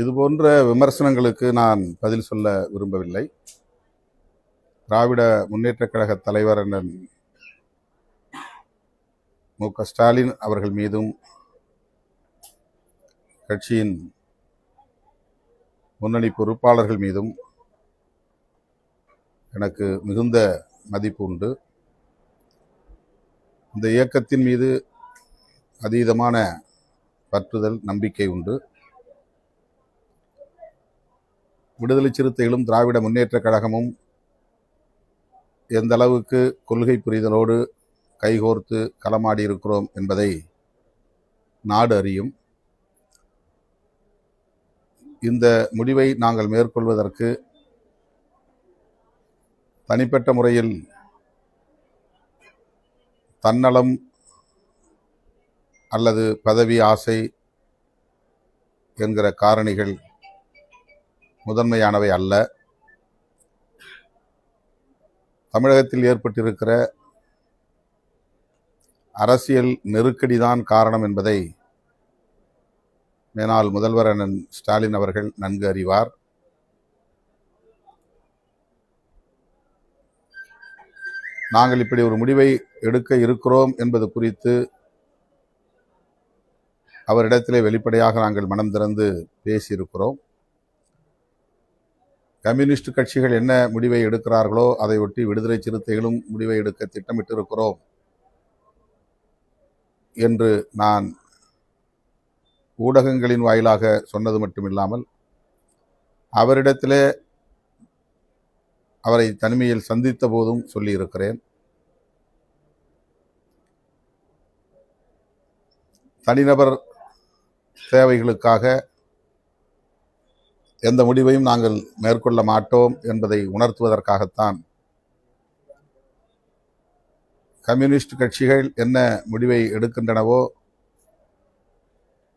இதுபோன்ற விமர்சனங்களுக்கு நான் பதில் சொல்ல விரும்பவில்லை. திராவிட முன்னேற்றக் கழக தலைவர் அண்ணன் மு.க. ஸ்டாலின் அவர்கள் மீதும் கட்சியின் முன்னணி பொறுப்பாளர்கள் மீதும் எனக்கு மிகுந்த மதிப்பு உண்டு. இந்த இயக்கத்தின் மீது அதீதமான பற்றுதல், நம்பிக்கை உண்டு. விடுதலை சிறுத்தைகளும் திராவிட முன்னேற்றக் கழகமும் எந்த அளவுக்கு கொள்கை புரிதலோடு கைகோர்த்து களமாடி இருக்கிறோம் என்பதை நாடு அறியும். இந்த முடிவை நாங்கள் மேற்கொள்வதற்கு தனிப்பட்ட முறையில் தன்னலம் அல்லது பதவி ஆசை என்கிற காரணிகள் முதன்மையானவை அல்ல. தமிழகத்தில் ஏற்பட்டிருக்கிற அரசியல் நெருக்கடிதான் காரணம் என்பதை மேனாள் முதல்வர் அண்ணன் ஸ்டாலின் அவர்கள் நன்கு அறிவார். நாங்கள் இப்படி ஒரு முடிவை எடுக்க இருக்கிறோம் என்பது குறித்து அவரிடத்திலே வெளிப்படையாக நாங்கள் மனம் திறந்து பேசியிருக்கிறோம். கம்யூனிஸ்ட் கட்சிகள் என்ன முடிவை எடுக்கிறார்களோ அதை ஒட்டி விடுதலை சிறுத்தைகளும் முடிவை எடுக்க திட்டமிட்டிருக்கிறோம் என்று நான் ஊடகங்களின் வாயிலாக சொன்னது மட்டுமில்லாமல் அவரிடத்திலே அவரை தனிமையில் சந்தித்த போதும் சொல்லியிருக்கிறேன். தனிநபர் தேவைகளுக்காக எந்த முடிவையும் நாங்கள் மேற்கொள்ள மாட்டோம் என்பதை உணர்த்துவதற்காகத்தான் கம்யூனிஸ்ட் கட்சிகள் என்ன முடிவை எடுக்கின்றனவோ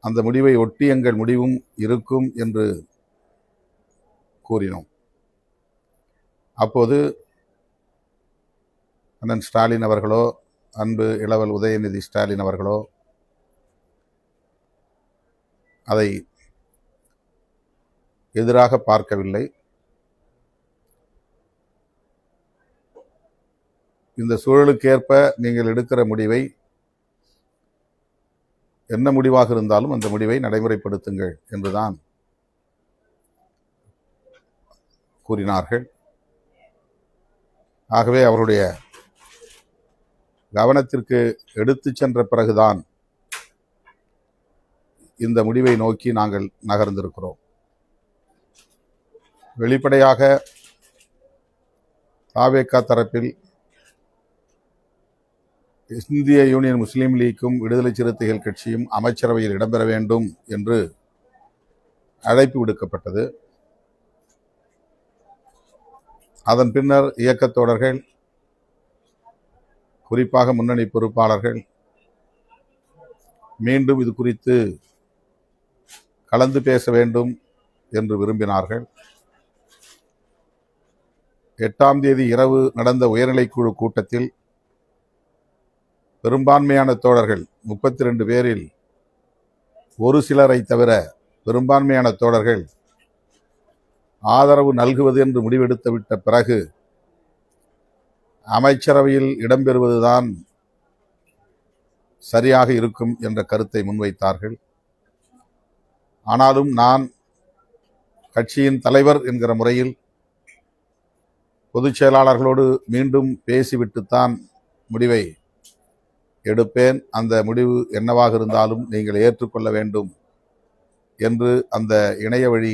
அந்த முடிவை ஒட்டி எங்கள் முடிவும் இருக்கும் என்று கூறினோம். அப்போது அண்ணன் ஸ்டாலின் அவர்களோ, அன்பு இளவல் உதயநிதி ஸ்டாலின் அவர்களோ அதை எதிராக பார்க்கவில்லை. இந்த சூழலுக்கேற்ப நீங்கள் எடுக்கிற முடிவை, என்ன முடிவாக இருந்தாலும் அந்த முடிவை நடைமுறைப்படுத்துங்கள் என்றுதான் கூறினார்கள். ஆகவே அவருடைய கவனத்திற்கு எடுத்து சென்ற பிறகுதான் இந்த முடிவை நோக்கி நாங்கள் நகர்ந்திருக்கிறோம். வெளிப்படையாக தாவேகா தரப்பில் இந்திய யூனியன் முஸ்லீம் லீக்கும் விடுதலை சிறுத்தைகள் கட்சியும் அமைச்சரவையில் இடம்பெற வேண்டும் என்று அழைப்பு விடுக்கப்பட்டது. அதன் பின்னர் இயக்கத் தோழர்கள், குறிப்பாக முன்னணி பொறுப்பாளர்கள் மீண்டும் இது குறித்து கலந்து பேச வேண்டும் என்று விரும்பினார்கள். 8ஆம் தேதி இரவு நடந்த உயர்நிலைக்குழு கூட்டத்தில் பெரும்பான்மையான தோழர்கள் 32 பேரில் ஒரு சிலரை தவிர பெரும்பான்மையான தோழர்கள் ஆதரவு நல்குவது என்று முடிவெடுத்து விட்ட பிறகு அமைச்சரவையில் இடம்பெறுவதுதான் சரியாக இருக்கும் என்ற கருத்தை முன்வைத்தார்கள். ஆனாலும் நான் கட்சியின் தலைவர் என்கிற முறையில் பொதுச் செயலாளர்களோடு மீண்டும் பேசிவிட்டுத்தான் முடிவை எடுப்பேன். அந்த முடிவு என்னவாக இருந்தாலும் நீங்கள் ஏற்றுக்கொள்ள வேண்டும் என்று அந்த இணைய வழி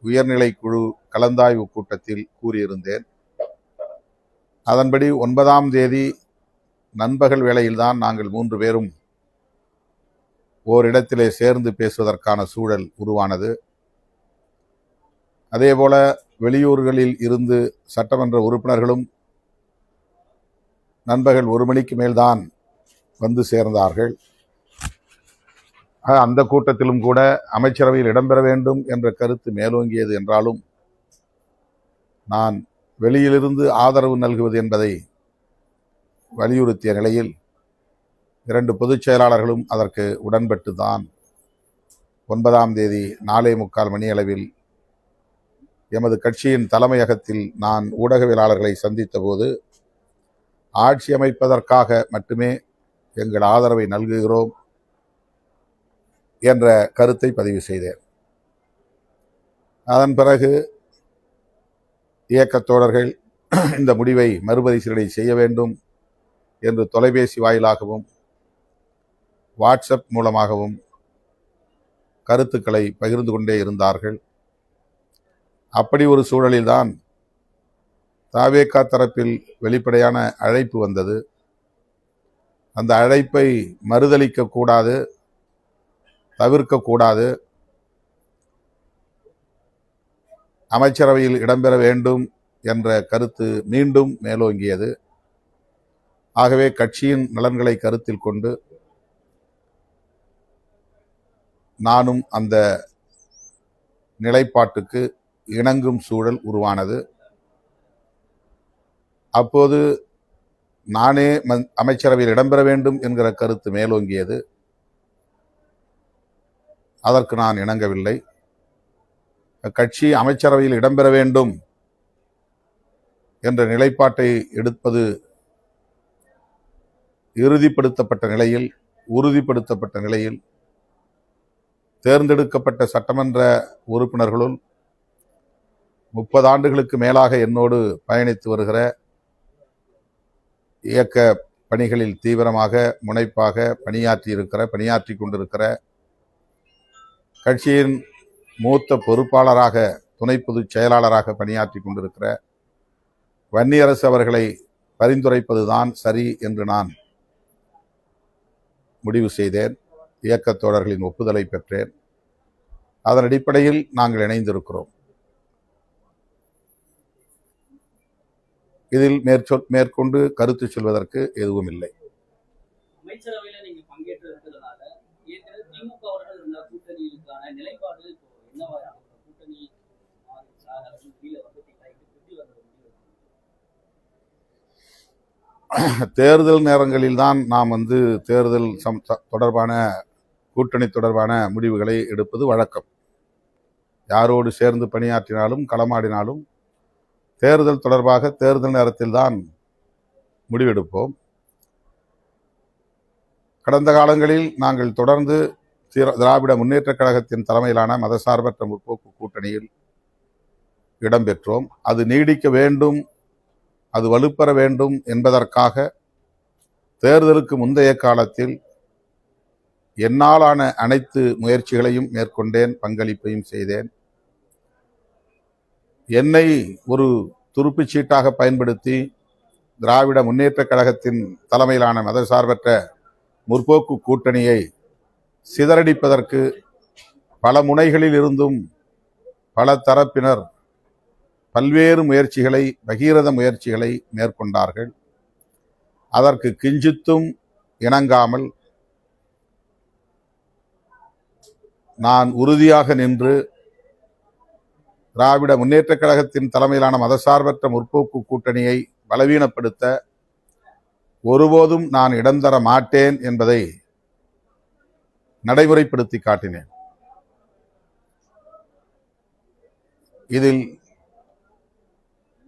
உயர்நிலை குழு கலந்தாய்வு கூட்டத்தில் கூறியிருந்தேன். அதன்படி 9ஆம் தேதி நண்பகல் வேளையில்தான் நாங்கள் 3 பேரும் ஓரிடத்திலே சேர்ந்து பேசுவதற்கான சூழல் உருவானது. அதேபோல வெளியூர்களில் இருந்து சட்டமன்ற உறுப்பினர்களும் நண்பகல் 1 மணிக்கு மேல்தான் வந்து சேர்ந்தார்கள். அந்த கூட்டத்திலும் கூட அமைச்சரவையில் இடம்பெற வேண்டும் என்ற கருத்து மேலோங்கியது என்றாலும் நான் வெளியிலிருந்து ஆதரவு நல்குவது என்பதை வலியுறுத்திய நிலையில் 2 பொதுச் செயலாளர்களும் அதற்கு உடன்பட்டுதான் 9ஆம் தேதி 4:45 மணி அளவில் எமது கட்சியின் தலைமையகத்தில் நான் ஊடகவியலாளர்களை சந்தித்த போது, ஆட்சி அமைப்பதற்காக மட்டுமே எங்கள் ஆதரவை நல்குகிறோம் என்ற கருத்தை பதிவு செய்தேன். அதன் பிறகு இயக்கத் தோழர்கள் இந்த முடிவை மறுபரிசீலனை செய்ய வேண்டும் என்று தொலைபேசி வாயிலாகவும் வாட்ஸ்அப் மூலமாகவும் கருத்துக்களை பகிர்ந்து கொண்டே இருந்தார்கள். அப்படி ஒரு சூழலில்தான் தவேகா தரப்பில் வெளிப்படையான அழைப்பு வந்தது. அந்த அழைப்பை மறுதலிக்க கூடாது, தவிர்க்கக்கூடாது, அமைச்சரவையில் இடம்பெற வேண்டும் என்ற கருத்து மீண்டும் மேலோங்கியது. ஆகவே கட்சியின் நலன்களை கருத்தில் கொண்டு நானும் அந்த நிலைப்பாட்டுக்கு இணங்கும் சூழல் உருவானது. அப்போது நானே அமைச்சரவையில் இடம்பெற வேண்டும் என்கிற கருத்து மேலோங்கியது. அதற்கு நான் இணங்கவில்லை. கட்சி அமைச்சரவையில் இடம்பெற வேண்டும் என்ற நிலைப்பாட்டை எடுப்பது உறுதிப்படுத்தப்பட்ட நிலையில் தேர்ந்தெடுக்கப்பட்ட சட்டமன்ற உறுப்பினர்களுள் 30 ஆண்டுகளுக்கு மேலாக என்னோடு பயணித்து வருகிற, இயக்க பணிகளில் தீவிரமாக முனைப்பாக பணியாற்றி கொண்டிருக்கிற, கட்சியின் மூத்த பொறுப்பாளராக, துணை பொதுச் செயலாளராக பணியாற்றி கொண்டிருக்கிற வன்னியரசு அவர்களை பரிந்துரைப்பதுதான் சரி என்று நான் முடிவு செய்தேன். இயக்கத் தோழர்களின் ஒப்புதலை பெற்றேன். அதன் அடிப்படையில் நாங்கள் இணைந்திருக்கிறோம். இதில் மேற்கொண்டு கருத்து சொல்வதற்கு எதுவும் இல்லை. அமைச்சரவையில் நீங்க பங்கேற்று இருக்கிறதுனால திமுக அவர்கள் இந்த கூட்டணிக்கான நிலைப்பாடு என்னவா கூட்டணி தேர்தல் நேரங்களில் தான் நாம் தேர்தல் தொடர்பான கூட்டணி தொடர்பான முடிவுகளை எடுப்பது வழக்கம். யாரோடு சேர்ந்து பணியாற்றினாலும் களமாடினாலும் தேர்தல் தொடர்பாக தேர்தல் நேரத்தில் தான் முடிவெடுப்போம். கடந்த காலங்களில் நாங்கள் தொடர்ந்து திராவிட முன்னேற்றக் கழகத்தின் தலைமையிலான மதசார்பற்ற முற்போக்கு கூட்டணியில் இடம்பெற்றோம். அது நீடிக்க வேண்டும், அது வலுப்பெற வேண்டும் என்பதற்காக தேர்தலுக்கு முந்தைய காலத்தில் என்னாலான அனைத்து முயற்சிகளையும் மேற்கொண்டேன், பங்களிப்பையும் செய்தேன். என்னை ஒரு துருப்புச்சீட்டாக பயன்படுத்தி திராவிட முன்னேற்றக் கழகத்தின் தலைமையிலான மதசார்பற்ற முற்போக்கு கூட்டணியை சிதறடிப்பதற்கு பல முனைகளில் இருந்தும் பல தரப்பினர் பல்வேறு முயற்சிகளை, பகீரத முயற்சிகளை மேற்கொண்டார்கள். அதற்கு கிஞ்சித்தும் இணங்காமல் நான் உறுதியாக நின்று திராவிட முன்னேற்றக் கழகத்தின் தலைமையிலான மதசார்பற்ற முற்போக்கு கூட்டணியை பலவீனப்படுத்த ஒருபோதும் நான் இடம் தர மாட்டேன் என்பதை நடைமுறைப்படுத்தி காட்டினேன். இதில்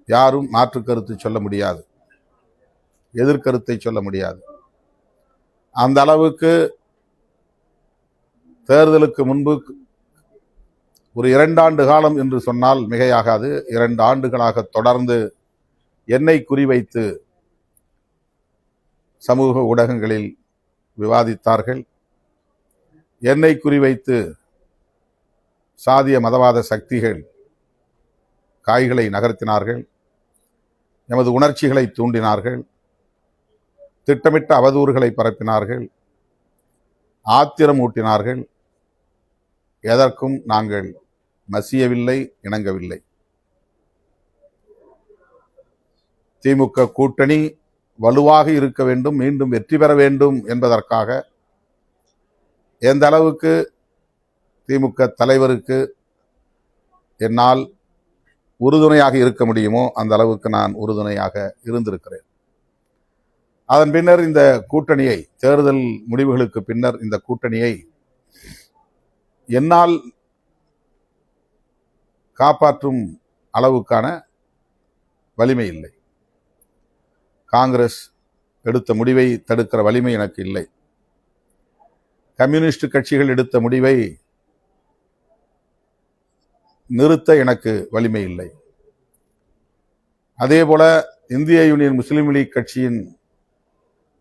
யாரும் மாற்று கருத்து சொல்ல முடியாது, எதிர்கருத்தை சொல்ல முடியாது. அந்த அளவுக்கு தேர்தலுக்கு முன்பு ஒரு 2 ஆண்டு காலம் என்று சொன்னால் மிகையாகாது, 2 ஆண்டுகளாக தொடர்ந்து என்னை குறிவைத்து சமூக ஊடகங்களில் விவாதித்தார்கள். என்னை குறிவைத்து சாதிய மதவாத சக்திகள் காய்களை நகர்த்தினார்கள், எமது உணர்ச்சிகளை தூண்டினார்கள், திட்டமிட்ட அவதூறுகளை பரப்பினார்கள், ஆத்திரம் ஊட்டினார்கள். எதற்கும் நாங்கள் மசியவில்லை, இணங்கவில்லை. திமுக கூட்டணி வலுவாக இருக்க வேண்டும், மீண்டும் வெற்றி பெற வேண்டும் என்பதற்காக எந்த அளவுக்கு திமுக தலைவருக்கு என்னால் உறுதுணையாக இருக்க முடியுமோ அந்த அளவுக்கு நான் உறுதுணையாக இருந்திருக்கிறேன். அதன் பின்னர் இந்த கூட்டணியை, தேர்தல் முடிவுகளுக்கு பின்னர் இந்த கூட்டணியை என்னால் காப்பாற்றும் அளவுக்கான வலிமை இல்லை. காங்கிரஸ் எடுத்த முடிவை தடுக்கிற வலிமை எனக்கு இல்லை. கம்யூனிஸ்ட் கட்சிகள் எடுத்த முடிவை நிறுத்த எனக்கு வலிமை இல்லை. அதேபோல இந்திய யூனியன் முஸ்லீம் லீக் கட்சியின்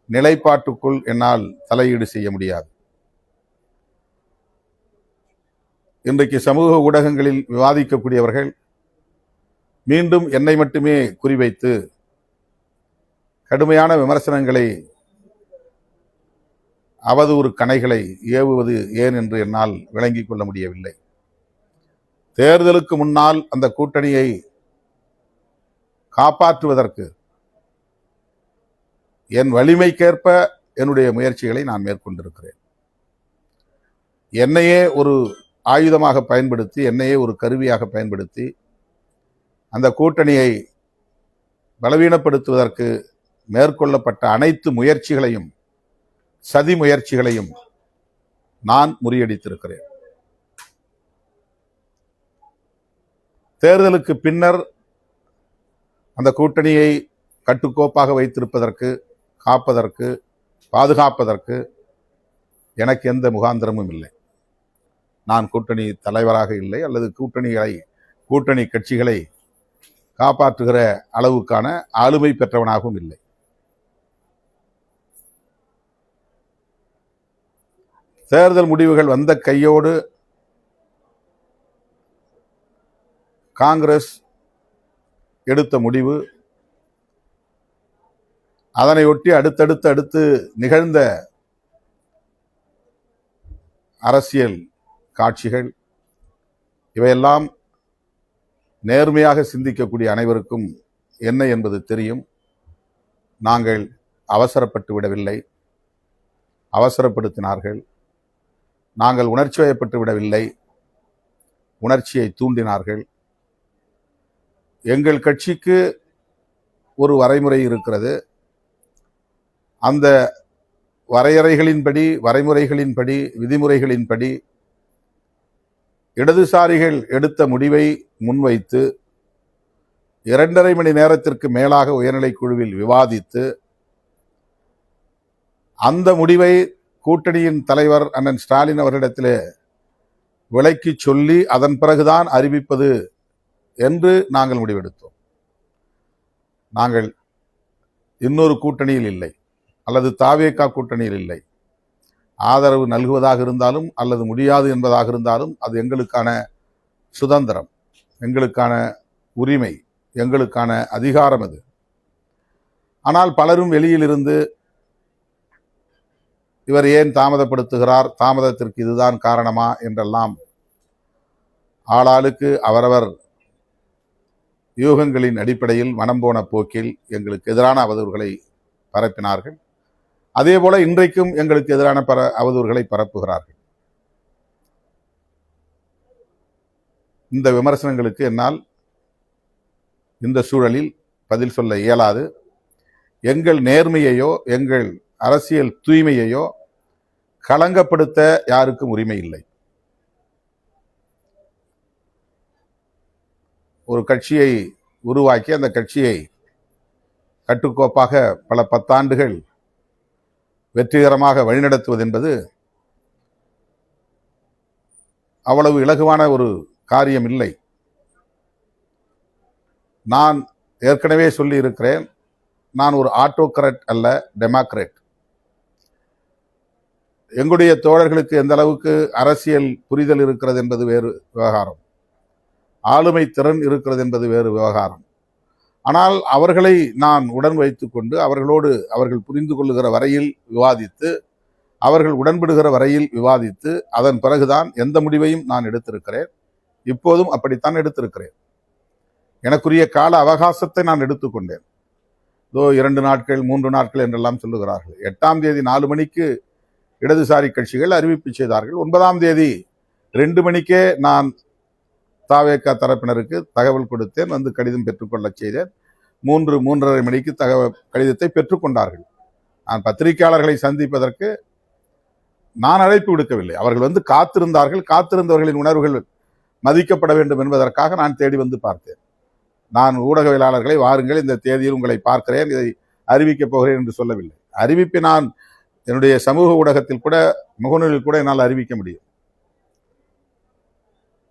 நிலைப்பாட்டுக்குள் என்னால் தலையீடு செய்ய முடியாது. இன்றைக்கு சமூக ஊடகங்களில் விவாதிக்கக்கூடியவர்கள் மீண்டும் என்னை மட்டுமே குறிவைத்து கடுமையான விமர்சனங்களை, அவதூறு கணைகளை ஏவுவது ஏன் என்று என்னால் விளங்கிக் கொள்ள முடியவில்லை. தேர்தலுக்கு முன்னால் அந்த கூட்டணியை காப்பாற்றுவதற்கு என் வலிமைக்கேற்ப என்னுடைய முயற்சிகளை நான் மேற்கொண்டிருக்கிறேன். என்னையே ஒரு ஆயுதமாக பயன்படுத்தி, என்னையே ஒரு கருவியாக பயன்படுத்தி அந்த கூட்டணியை பலவீனப்படுத்துவதற்கு மேற்கொள்ளப்பட்ட அனைத்து முயற்சிகளையும், சதி முயற்சிகளையும் நான் முறியடித்திருக்கிறேன். தேர்தலுக்கு பின்னர் அந்த கூட்டணியை கட்டுக்கோப்பாக வைத்திருப்பதற்கு, காப்பதற்கு, பாதுகாப்பதற்கு எனக்கு எந்த முகாந்திரமும் இல்லை. நான் கூட்டணி தலைவராக இல்லை, அல்லது கூட்டணி கட்சிகளை காப்பாற்றுகிற அளவுக்கான ஆளுமை பெற்றவனாகவும் இல்லை. தேர்தல் முடிவுகள் வந்த கையோடு காங்கிரஸ் எடுத்த முடிவு, அதனை ஒட்டி அடுத்து நிகழ்ந்த அரசியல் காட்சிகள், இவையெல்லாம் நேர்மையாக சிந்திக்கக்கூடிய அனைவருக்கும் என்ன என்பது தெரியும். நாங்கள் அவசரப்பட்டு விடவில்லை, அவசரப்படுத்தினார்கள். நாங்கள் உணர்ச்சி வயப்பட்டு விடவில்லை, உணர்ச்சியை தூண்டினார்கள். எங்கள் கட்சிக்கு ஒரு வரைமுறை இருக்கிறது. அந்த வரைமுறைகளின்படி, விதிமுறைகளின்படி இடதுசாரிகள் எடுத்த முடிவை முன்வைத்து 2.5 மணி நேரத்திற்கு மேலாக உயர்நிலைக் குழுவில் விவாதித்து, அந்த முடிவை கூட்டணியின் தலைவர் அண்ணன் ஸ்டாலின் அவர்களிடத்திலே விளக்கி சொல்லி அதன் பிறகுதான் அறிவிப்பது என்று நாங்கள் முடிவெடுத்தோம். நாங்கள் இன்னொரு கூட்டணியில் இல்லை, அல்லது தாவேகா கூட்டணியில் இல்லை. ஆதரவு நல்குவதாக இருந்தாலும் அல்லது முடியாது என்பதாக இருந்தாலும் அது எங்களுக்கான சுதந்திரம், எங்களுக்கான உரிமை, எங்களுக்கான அதிகாரம் அது. ஆனால் பலரும் வெளியிலிருந்து இவர் ஏன் தாமதப்படுத்துகிறார், தாமதத்திற்கு இதுதான் காரணமா என்றெல்லாம் ஆளாளுக்கு அவரவர் யூகங்களின் அடிப்படையில் மனம் போன போக்கில் எங்களுக்கு எதிரான அவதூறுகளை பரப்பினார்கள். அதேபோல இன்றைக்கும் எங்களுக்கு எதிரான அவதூறுகளை பரப்புகிறார்கள். இந்த விமர்சனங்களுக்கு என்னால் இந்த சூழலில் பதில் சொல்ல இயலாது. எங்கள் நேர்மையையோ எங்கள் அரசியல் தூய்மையையோ களங்கப்படுத்த யாருக்கும் உரிமை இல்லை. ஒரு கட்சியை உருவாக்கி அந்த கட்சியை கட்டுக்கோப்பாக பல 10 ஆண்டுகள் வெற்றிகரமாக வழிநடத்துவது என்பது அவ்வளவு இலகுவான ஒரு காரியம் இல்லை. நான் ஏற்கனவே சொல்லி இருக்கிறேன், நான் ஒரு ஆட்டோகிராட் அல்ல, டெமோக்ராட். எங்களுடைய தோழர்களுக்கு எந்த அளவுக்கு அரசியல் புரிதல் இருக்கிறது என்பது வேறு விவகாரம், ஆளுமை திறன் இருக்கிறது என்பது வேறு விவகாரம். ஆனால் அவர்களை நான் உடன் வைத்துக் கொண்டு அவர்களோடு அவர்கள் புரிந்து கொள்ளுகிற வரையில் விவாதித்து, அவர்கள் உடன்படுகிற வரையில் விவாதித்து, அதன் பிறகுதான் எந்த முடிவையும் நான் எடுத்திருக்கிறேன். இப்போதும் அப்படித்தான் எடுத்திருக்கிறேன். எனக்குரிய கால அவகாசத்தை நான் எடுத்துக்கொண்டேன். 2 நாட்கள் 3 நாட்கள் என்றெல்லாம் சொல்லுகிறார்கள். 8ஆம் தேதி 4 மணிக்கு இடதுசாரி கட்சிகள் அறிவிப்பு செய்தார்கள். 9ஆம் தேதி 2 மணிக்கே நான் தாவேகா தரப்பினருக்கு தகவல் கொடுத்தேன், வந்து கடிதம் பெற்றுக்கொள்ள செய்தேன். 3:30 மணிக்கு கடிதத்தை பெற்றுக்கொண்டார்கள். நான் பத்திரிகையாளர்களை சந்திப்பதற்கு நான் அழைப்பு விடுக்கவில்லை. அவர்கள் வந்து காத்திருந்தார்கள். காத்திருந்தவர்களின் உணர்வுகள் மதிக்கப்பட வேண்டும் என்பதற்காக நான் தேடி வந்து பார்த்தேன். நான் ஊடகவியலாளர்களை வாருங்கள், இந்த தேதியில் உங்களை பார்க்கிறேன், இதை அறிவிக்கப் போகிறேன் என்று சொல்லவில்லை. அறிவிப்பை நான் என்னுடைய சமூக ஊடகத்தில் கூட, முகநூலில் கூட என்னால் அறிவிக்க முடியும்.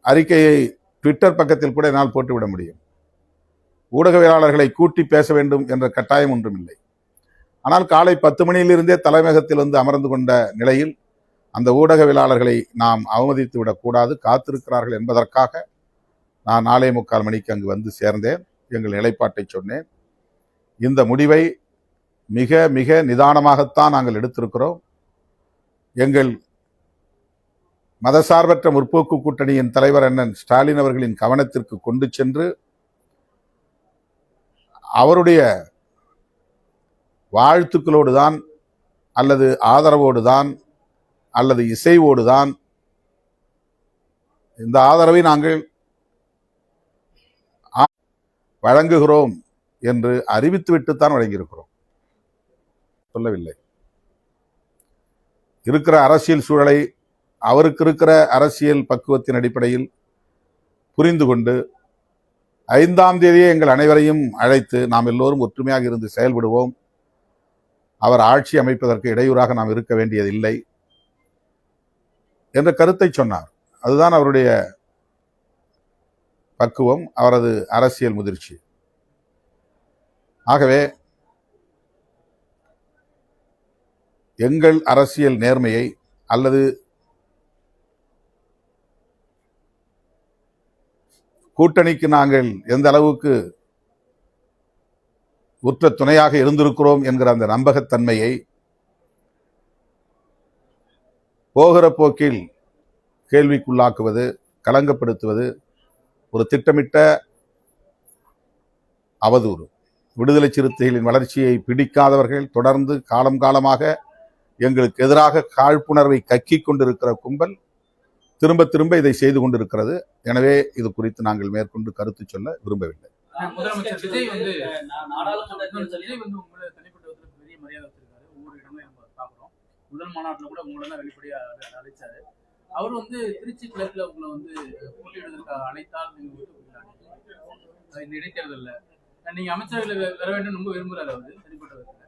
அறிக்கையை ட்விட்டர் பக்கத்தில் கூட என்னால் போட்டுவிட முடியும். ஊடகவியலாளர்களை கூட்டி பேச வேண்டும் என்ற கட்டாயம் ஒன்றும் இல்லை. ஆனால் காலை 10 மணியிலிருந்தே தலைமையகத்தில் வந்து அமர்ந்து கொண்ட நிலையில் அந்த ஊடகவியலாளர்களை நாம் அவமதித்து விடக்கூடாது, காத்திருக்கிறார்கள் என்பதற்காக நான் 4:45 மணிக்கு அங்கு வந்து சேர்ந்தேன். எங்கள் நிலைப்பாட்டை சொன்னேன். இந்த முடிவை மிக மிக நிதானமாகத்தான் நாங்கள் எடுத்திருக்கிறோம். எங்கள் மதசார்பற்ற முற்போக்கு கூட்டணியின் தலைவர் அண்ணன் ஸ்டாலின் அவர்களின் கவனத்திற்கு கொண்டு சென்று அவருடைய வாழ்த்துக்களோடு தான் அல்லது ஆதரவோடு தான் அல்லது இசைவோடு தான் இந்த ஆதரவை நாங்கள் வழங்குகிறோம் என்று அறிவித்துவிட்டுத்தான் வழங்கியிருக்கிறோம், சொல்லவில்லை. இருக்கிற அரசியல் சூழலை, அவருக்கு இருக்கிற அரசியல் பக்குவத்தின் அடிப்படையில் புரிந்து கொண்டு 5ஆம் தேதியே எங்கள் அனைவரையும் அழைத்து நாம் எல்லோரும் ஒற்றுமையாக இருந்து செயல்படுவோம், அவர் ஆட்சி அமைப்பதற்கு இடையூறாக நாம் இருக்க வேண்டியதில்லை என்ற கருத்தை சொன்னார். அதுதான் அவருடைய பக்குவம், அவரது அரசியல் முதிர்ச்சி. ஆகவே எங்கள் அரசியல் நேர்மையை அல்லது கூட்டணிக்கு நாங்கள் எந்த அளவுக்கு உற்ற துணையாக இருந்திருக்கிறோம் என்கிற அந்த நம்பகத்தன்மையை போகிற போக்கில் கேள்விக்குள்ளாக்குவது, களங்கப்படுத்துவது ஒரு திட்டமிட்ட அவதூறு. விடுதலை சிறுத்தைகளின் வளர்ச்சியை பிடிக்காதவர்கள் தொடர்ந்து காலம் காலமாக எங்களுக்கு எதிராக காழ்ப்புணர்வை கக்கிக் கொண்டிருக்கிற கும்பல் திரும்ப திரும்ப இதை செய்து கொண்டிருக்கிறது. எனவே இது குறித்து நாங்கள் மேற்கொண்டு கருத்து சொல்ல விரும்பவில்லை. முதலமைச்சர் விஜய் வந்து உங்களை தனிப்பட்ட பெரிய மரியாதை வச்சிருக்காரு. ஒவ்வொரு இடமே நம்ம பாக்குறோம். முதல் மாநாட்டில் கூட உங்களை தான் வெளிப்படையா அழைச்சாரு. அவர் வந்து திருச்சி கிழக்குல உங்களை வந்து போட்டியிடுவதற்காக அழைத்தால் நீங்க இந்த இடைத்தேர்தல்ல நீங்க அமைச்சர்கள் வர வேண்டும் ரொம்ப விரும்புறாரு. அவரு தனிப்பட்ட விதத்துல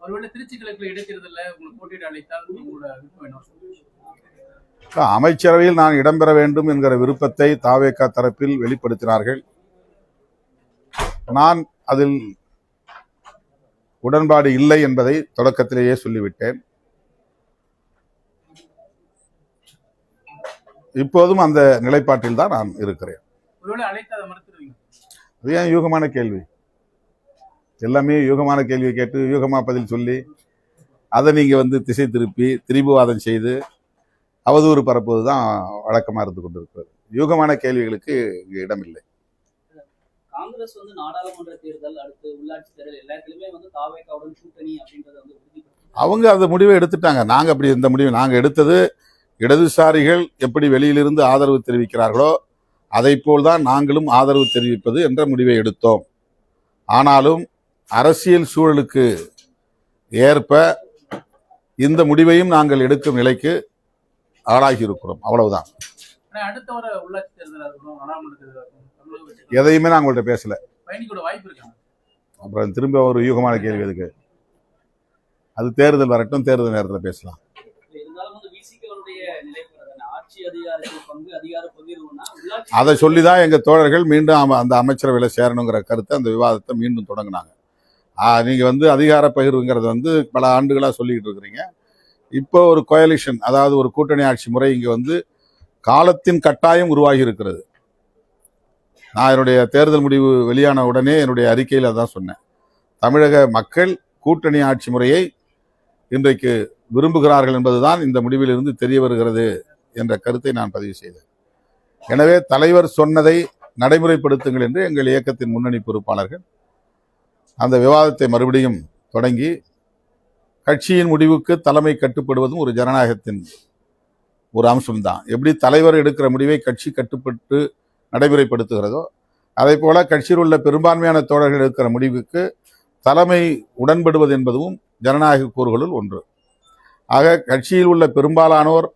ஒருவேளை திருச்சி கிழக்குல இடைத்தேர்தல்ல உங்களை போட்டியிட அழைத்தால் உங்களோட விருப்பம் என்ன? அமைச்சரவையில் நான் இடம்பெற வேண்டும் என்கிற விருப்பத்தை தாவேகா தரப்பில் வெளிப்படுத்தினார்கள். நான் அதில் உடன்பாடு இல்லை என்பதை தொடக்கத்திலேயே சொல்லிவிட்டேன். இப்போதும் அந்த நிலைப்பாட்டில் தான் நான் இருக்கிறேன். அது ஏன் யூகமான கேள்வி? எல்லாமே யூகமான கேள்வி கேட்டு யூகமா பதில் சொல்லி அதை நீங்க வந்து திசை திருப்பி திரிபுவாதம் செய்து அவதூறு பரப்புவது தான் வழக்கமாக இருந்து கொண்டிருக்கிறது. யூகமான கேள்விகளுக்கு இங்கு இடமில்லை. காங்கிரஸ் வந்து நாடாளுமன்ற தேர்தல், அடுத்து உள்ளாட்சி தேர்தல் எல்லாத்திலுமே வந்து தாவேகாவுடன் கூட்டணி அப்படின்றத வந்து அவங்க அந்த முடிவை எடுத்துட்டாங்க. நாங்க அப்படி இந்த முடிவை நாங்க எடுத்தது, இடதுசாரிகள் எப்படி வெளியிலிருந்து ஆதரவு தெரிவிக்கிறார்களோ அதை போல்தான் நாங்களும் ஆதரவு தெரிவிப்பது என்ற முடிவை எடுத்தோம். ஆனாலும் அரசியல் சூழலுக்கு ஏற்ப இந்த முடிவையும் நாங்கள் எடுக்கும் நிலைக்கு ஆளாகி இருக்கிறோம், அவ்வளவுதான். எதையுமே நான் உங்கள்கிட்ட பேசல. அப்புறம் திரும்ப ஒரு யூகமான கேள்வி எதுக்கு? அது தேர்தல் வரட்டும், தேர்தல் நேரத்தில் பேசலாம். அதை சொல்லிதான் எங்க தோழர்கள் மீண்டும் அந்த அமைச்சரவையில் சேரணுங்கிற கருத்தை, அந்த விவாதத்தை மீண்டும் தொடங்கினாங்க. நீங்க வந்து அதிகார பகிர்வுங்கிறது வந்து பல ஆண்டுகளா சொல்லிக்கிட்டு இருக்கிறீங்க. இப்போ ஒரு கோயலிஷன், அதாவது ஒரு கூட்டணி ஆட்சி முறை இங்க வந்து காலத்தின் கட்டாயம் உருவாகி இருக்கிறது. நான் என்னுடைய தேர்தல் முடிவு வெளியான உடனே என்னுடைய அறிக்கையில் அதான் சொன்னேன். தமிழக மக்கள் கூட்டணி ஆட்சி முறையை இன்றைக்கு விரும்புகிறார்கள் என்பதுதான் இந்த முடிவிலிருந்து தெரிய வருகிறது என்ற கருத்தை நான் பதிவு செய்தேன். எனவே தலைவர் சொன்னதை நடைமுறைப்படுத்துங்கள் என்று எங்கள் இயக்கத்தின் முன்னணி பொறுப்பாளர்கள் அந்த விவாதத்தை மறுபடியும் தொடங்கி, கட்சியின் முடிவுக்கு தலைமை கட்டுப்படுவதும் ஒரு ஜனநாயகத்தின் ஒரு அம்சம்தான். எப்படி தலைவர் எடுக்கிற முடிவை கட்சி கட்டுப்பட்டு நடைமுறைப்படுத்துகிறதோ அதே போல கட்சியில் உள்ள பெரும்பான்மையான தோழர்கள் எடுக்கிற முடிவுக்கு தலைமை உடன்படுவது என்பதும் ஜனநாயக கூறுகளுள் ஒன்று. ஆக கட்சியில் உள்ள பெரும்பாலானோர்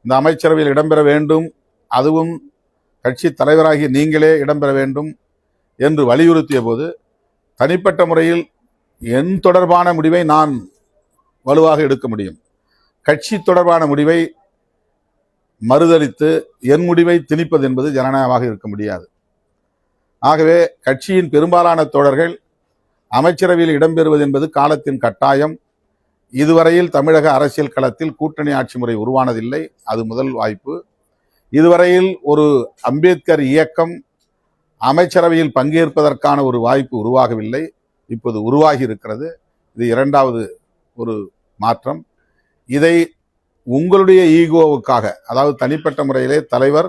இந்த அமைச்சரவையில் இடம்பெற வேண்டும், அதுவும் கட்சி தலைவராகிய நீங்களே இடம்பெற வேண்டும் என்று வலியுறுத்திய போது தனிப்பட்ட முறையில் என் தொடர்பான முடிவை நான் வலுவாக எடுக்க முடியும். கட்சி தொடர்பான முடிவை மறுதலித்து என் முடிவை திணிப்பது என்பது ஜனநாயகமாக இருக்க முடியாது. ஆகவே கட்சியின் பெரும்பாலான தோழர்கள் அமைச்சரவையில் இடம்பெறுவது என்பது காலத்தின் கட்டாயம். இதுவரையில் தமிழக அரசியல் களத்தில் கூட்டணி ஆட்சி முறை உருவானதில்லை, அது முதல் வாய்ப்பு. இதுவரையில் ஒரு அம்பேத்கர் இயக்கம் அமைச்சரவையில் பங்கேற்பதற்கான ஒரு வாய்ப்பு உருவாகவில்லை, இப்போது உருவாகி இருக்கிறது. இது இரண்டாவது ஒரு மாற்றம். இதை உங்களுடைய ஈகோவுக்காக, அதாவது தனிப்பட்ட முறையிலே தலைவர்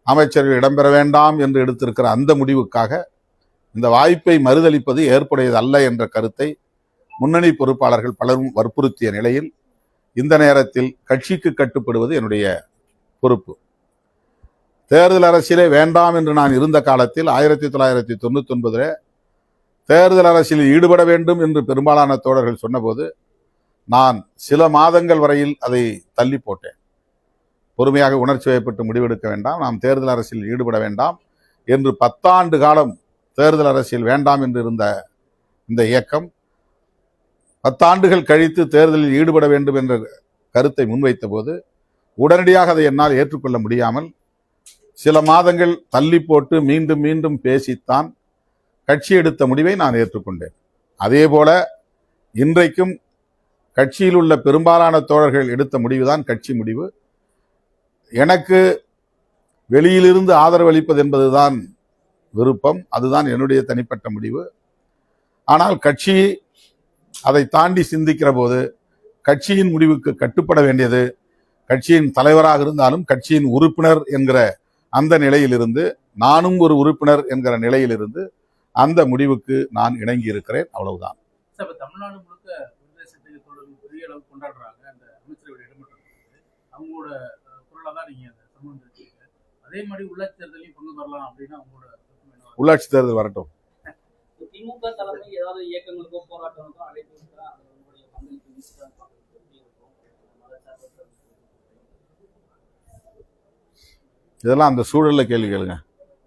அமைச்சர்கள் இடம்பெற வேண்டாம் என்று எடுத்திருக்கிற அந்த முடிவுக்காக இந்த வாய்ப்பை மறுதளிப்பது ஏற்புடையது அல்ல என்ற கருத்தை முன்னணி பொறுப்பாளர்கள் பலரும் வற்புறுத்திய நிலையில் இந்த நேரத்தில் கட்சிக்கு கட்டுப்படுவது என்னுடைய பொறுப்பு. தேர்தல் அரசியலே வேண்டாம் என்று நான் இருந்த காலத்தில் 1999 தேர்தல் அரசியலில் ஈடுபட வேண்டும் என்று பெரும்பாலான தோழர்கள் சொன்னபோது நான் சில மாதங்கள் வரையில் அதை தள்ளி போட்டேன். பொறுமையாக உணர்ச்சி வயப்பட்டு முடிவெடுக்க வேண்டாம், நாம் தேர்தல் அரசியலில் ஈடுபட வேண்டாம் என்று 10 ஆண்டு காலம் தேர்தல் அரசியல் வேண்டாம் என்று இருந்த இந்த இயக்கம் 10 ஆண்டுகள் கழித்து தேர்தலில் ஈடுபட வேண்டும் என்ற கருத்தை முன்வைத்த போது உடனடியாக அதை என்னால் ஏற்றுக்கொள்ள முடியாமல் சில மாதங்கள் தள்ளி போட்டு மீண்டும் மீண்டும் பேசித்தான் கட்சி எடுத்த முடிவை நான் ஏற்றுக்கொண்டேன். அதே போல இன்றைக்கும் கட்சியில் உள்ள பெரும்பாலான தோழர்கள் எடுத்த முடிவுதான் கட்சி முடிவு. எனக்கு வெளியிலிருந்து ஆதரவு அளிப்பது என்பதுதான் விருப்பம், அதுதான் என்னுடைய தனிப்பட்ட முடிவு. ஆனால் கட்சி அதை தாண்டி சிந்திக்கிற போது கட்சியின் முடிவுக்கு கட்டுப்பட வேண்டியது கட்சியின் தலைவராக இருந்தாலும் கட்சியின் உறுப்பினர் என்கிற அந்த நிலையிலிருந்து, நானும் ஒரு உறுப்பினர் என்கிற நிலையிலிருந்து அந்த முடிவுக்கு நான் இணங்கி இருக்கிறேன், அவ்வளவுதான். தமிழ்நாடு முழுக்க பெரிய அளவு கொண்டாடுறாங்க அந்த அமைச்சரவை இடம்பெற்றது, அவங்களோட குரலா தான் நீங்க அந்த சமூகம் இருக்கீங்க. அதே மாதிரி உள்ளாட்சி தேர்தலையும் கொண்டு வரலாம் அப்படின்னா அவங்களோட உள்ளாட்சி தேர்தல் வரட்டும். திமுக தலைமை ஏதாவது இயக்கங்களுக்கோ போராட்டங்களுக்கோ அழைப்பு இதெல்லாம் அந்த சூழல்ல கேள்வி கேளுங்க.